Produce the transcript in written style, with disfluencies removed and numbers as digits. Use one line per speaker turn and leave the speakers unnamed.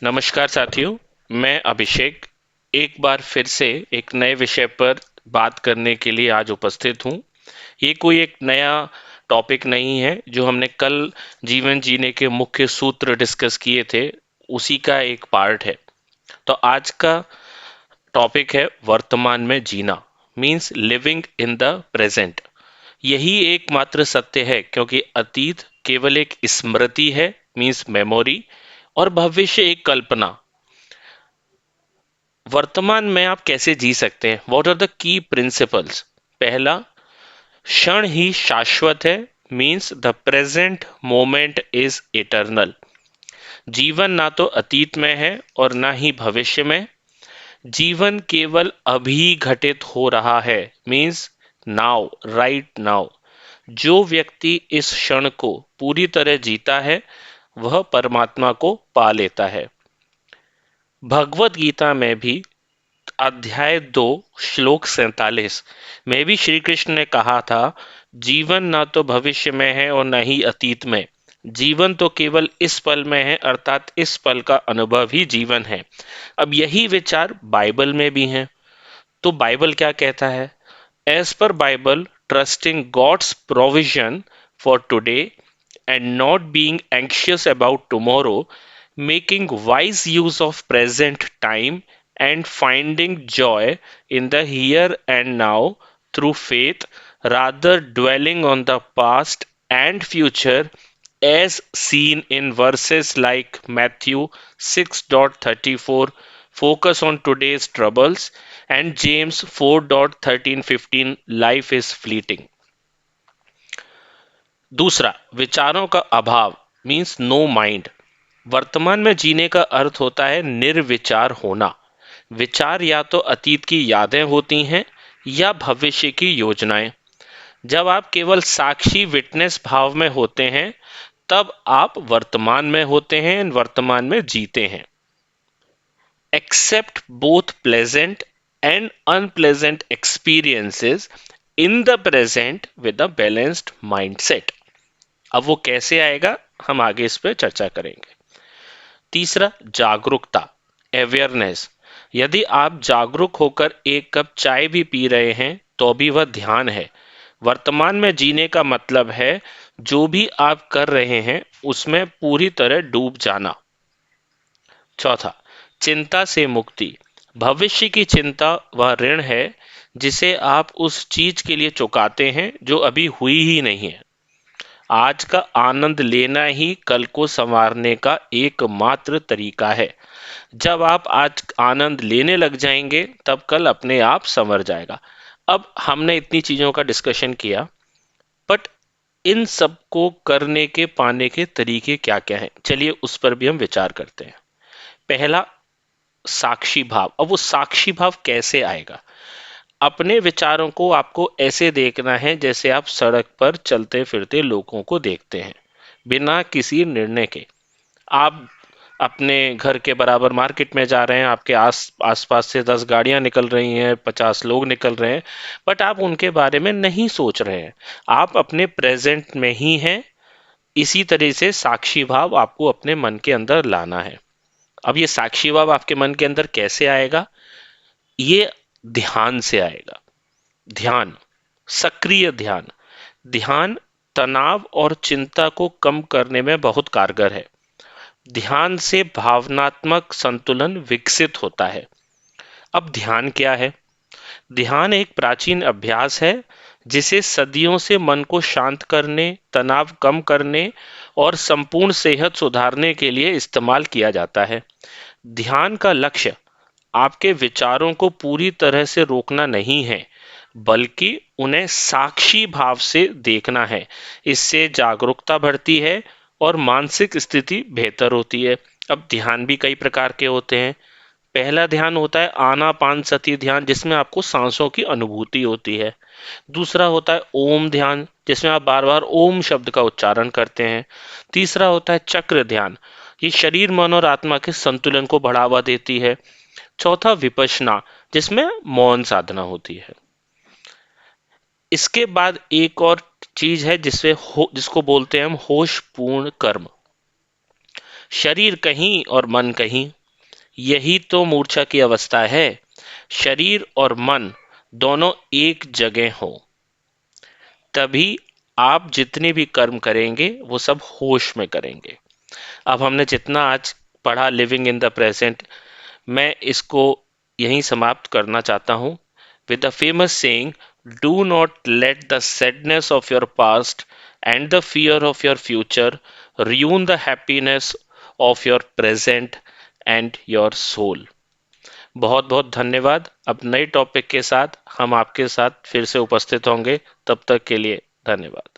नमस्कार साथियों, मैं अभिषेक एक बार फिर से एक नए विषय पर बात करने के लिए आज उपस्थित हूँ। ये कोई एक नया टॉपिक नहीं है। जो हमने कल जीवन जीने के मुख्य सूत्र डिस्कस किए थे, उसी का एक पार्ट है। तो आज का टॉपिक है वर्तमान में जीना, means living in the present. यही एकमात्र सत्य है, क्योंकि अतीत केवल एक स्मृति है, मीन्स मेमोरी, और भविष्य एक कल्पना। वर्तमान में आप कैसे जी सकते हैं? What are the key principles? पहला, क्षण ही शाश्वत है, means the present moment is eternal. जीवन ना तो अतीत में है और ना ही भविष्य में। जीवन केवल अभी घटित हो रहा है, मीन्स नाउ, राइट नाउ। जो व्यक्ति इस क्षण को पूरी तरह जीता है, वह परमात्मा को पा लेता है। भगवत गीता में भी अध्याय 2 श्लोक 47 में भी श्री कृष्ण ने कहा था, जीवन ना तो भविष्य में है और न ही अतीत में। जीवन तो केवल इस पल में है, अर्थात इस पल का अनुभव ही जीवन है। अब यही विचार बाइबल में भी है। तो बाइबल क्या कहता है? As per Bible, trusting God's provision for today and not being anxious about tomorrow, making wise use of present time, and finding joy in the here and now through faith, rather dwelling on the past and future as seen in verses like Matthew 6:34, focus on today's troubles, and James 4:13-15, life is fleeting. दूसरा, विचारों का अभाव, means no mind. वर्तमान में जीने का अर्थ होता है निर्विचार होना। विचार या तो अतीत की यादें होती हैं या भविष्य की योजनाएं। जब आप केवल साक्षी, विटनेस भाव में होते हैं, तब आप वर्तमान में होते हैं, वर्तमान में जीते हैं। Accept both pleasant and unpleasant experiences in the present with a balanced mindset. अब वो कैसे आएगा, हम आगे इस पर चर्चा करेंगे। तीसरा, जागरूकता, अवेयरनेस। यदि आप जागरूक होकर एक कप चाय भी पी रहे हैं, तो भी वह ध्यान है। वर्तमान में जीने का मतलब है जो भी आप कर रहे हैं उसमें पूरी तरह डूब जाना। चौथा, चिंता से मुक्ति। भविष्य की चिंता वह ऋण है जिसे आप उस चीज के लिए चुकाते हैं जो अभी हुई ही नहीं है। आज का आनंद लेना ही कल को संवारने का एकमात्र तरीका है। जब आप आज आनंद लेने लग जाएंगे, तब कल अपने आप संवर जाएगा। अब हमने इतनी चीजों का डिस्कशन किया, बट इन सब को करने के, पाने के तरीके क्या क्या हैं? चलिए उस पर भी हम विचार करते हैं। पहला, साक्षी भाव। अब वो साक्षी भाव कैसे आएगा? अपने विचारों को आपको ऐसे देखना है जैसे आप सड़क पर चलते फिरते लोगों को देखते हैं, बिना किसी निर्णय के। आप अपने घर के बराबर मार्केट में जा रहे हैं, आपके आसपास से 10 गाड़ियां निकल रही हैं, 50 लोग निकल रहे हैं, बट आप उनके बारे में नहीं सोच रहे हैं। आप अपने प्रेजेंट में ही हैं। इसी तरह से साक्षी भाव आपको अपने मन के अंदर लाना है। अब ये साक्षी भाव आपके मन के अंदर कैसे आएगा? ये ध्यान से आएगा। ध्यान, सक्रिय ध्यान। ध्यान तनाव और चिंता को कम करने में बहुत कारगर है। ध्यान से भावनात्मक संतुलन विकसित होता है। अब ध्यान क्या है? ध्यान एक प्राचीन अभ्यास है जिसे सदियों से मन को शांत करने, तनाव कम करने और संपूर्ण सेहत सुधारने के लिए इस्तेमाल किया जाता है। ध्यान का लक्ष्य आपके विचारों को पूरी तरह से रोकना नहीं है, बल्कि उन्हें साक्षी भाव से देखना है। इससे जागरूकता बढ़ती है और मानसिक स्थिति बेहतर होती है। अब ध्यान भी कई प्रकार के होते हैं। पहला ध्यान होता है आनापान सती ध्यान, जिसमें आपको सांसों की अनुभूति होती है। दूसरा होता है ओम ध्यान, जिसमें आप बार बार ओम शब्द का उच्चारण करते हैं। तीसरा होता है चक्र ध्यान, ये शरीर, मन और आत्मा के संतुलन को बढ़ावा देती है। चौथा, विपश्यना, जिसमें मौन साधना होती है। इसके बाद एक और चीज है जिसको बोलते हैं हम होश पूर्ण कर्म। शरीर कहीं और मन कहीं, यही तो मूर्छा की अवस्था है। शरीर और मन दोनों एक जगह हो, तभी आप जितने भी कर्म करेंगे वो सब होश में करेंगे। अब हमने जितना आज पढ़ा लिविंग इन द प्रेजेंट, मैं इसको यहीं समाप्त करना चाहता हूं with the famous saying, do not let the sadness of your past and the fear of your future ruin the happiness of your present and your soul. बहुत बहुत धन्यवाद। अब नए टॉपिक के साथ हम आपके साथ फिर से उपस्थित होंगे, तब तक के लिए धन्यवाद।